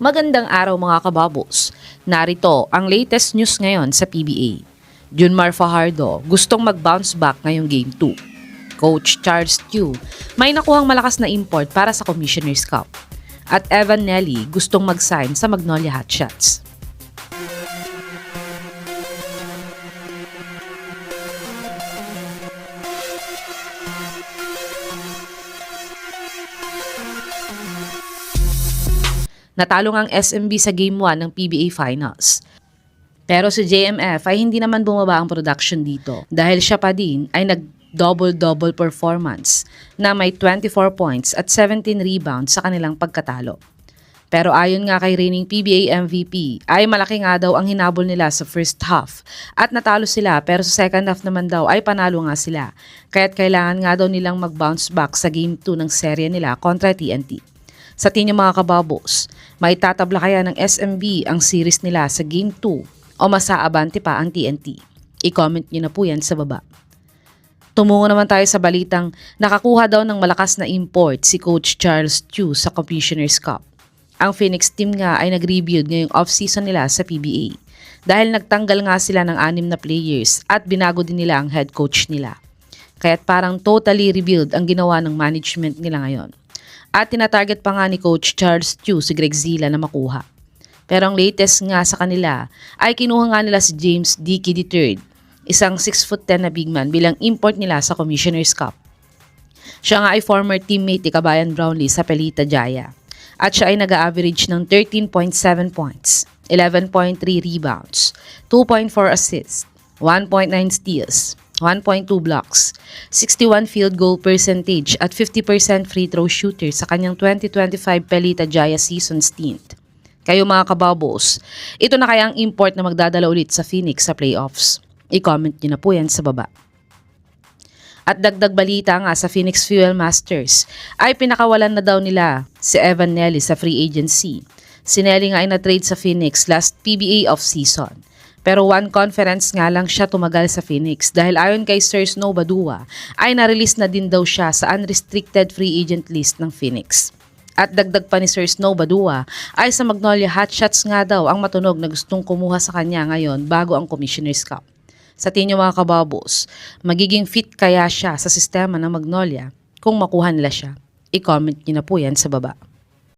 Magandang araw mga kababos. Narito ang latest news ngayon sa PBA. Junmar Fajardo gustong mag-bounce back ngayong Game 2. Coach Charles Tiu may nakuhang malakas na import para sa Commissioner's Cup. At Evan Nelly gustong mag-sign sa Magnolia Hotshots. Natalo ang SMB sa Game 1 ng PBA Finals. Pero si JMF ay hindi naman bumaba ang production dito dahil siya pa din ay nag-double-double performance na may 24 points at 17 rebounds sa kanilang pagkatalo. Pero ayon nga kay reigning PBA MVP ay malaki nga daw ang hinabol nila sa first half at natalo sila pero sa second half naman daw ay panalo nga sila kaya't kailangan nga daw nilang mag-bounce back sa Game 2 ng serye nila kontra TNT. Sa tingin mga kababos, may tatabla kaya ng SMB ang series nila sa Game 2 o masaabante pa ang TNT? I-comment nyo na po yan sa baba. Tumungo naman tayo sa balitang nakakuha daw ng malakas na import si Coach Charles Tiu sa Commissioner's Cup. Ang Phoenix team nga ay nag-rebuild ngayong off-season nila sa PBA dahil nagtanggal nga sila ng 6 na players at binago din nila ang head coach nila. Kaya't parang totally rebuild ang ginawa ng management nila ngayon. At tinatarget pa nga ni Coach Charles Tiu si Greg Zila na makuha. Pero ang latest nga sa kanila ay kinuha nga nila si James Dickey III, isang 6'10" na big man bilang import nila sa Commissioner's Cup. Siya nga ay former teammate ni Kabayan Brownlee sa Pelita Jaya. At siya ay nag-average ng 13.7 points, 11.3 rebounds, 2.4 assists, 1.9 steals, 1.2 blocks, 61 field goal percentage at 50% free throw shooter sa kanyang 2025 Pelita Jaya season stint. Kayo mga kababos, ito na kaya ang import na magdadala ulit sa Phoenix sa playoffs? I-comment nyo na po yan sa baba. At dagdag balita nga sa Phoenix Fuel Masters ay pinakawalan na daw nila si Evan Nelly sa free agency. Si Nelly nga ay na-trade sa Phoenix last PBA off-season. Pero one conference nga lang siya tumagal sa Phoenix dahil ayon kay Sir Snow Badua ay na-release na din daw siya sa unrestricted free agent list ng Phoenix. At dagdag pa ni Sir Snow Badua ay sa Magnolia Hotshots nga daw ang matunog na gustong kumuha sa kanya ngayon bago ang Commissioner's Cup. Sa tingin mga kababos, magiging fit kaya siya sa sistema ng Magnolia kung makuha nila siya? I-comment niyo na po yan sa baba.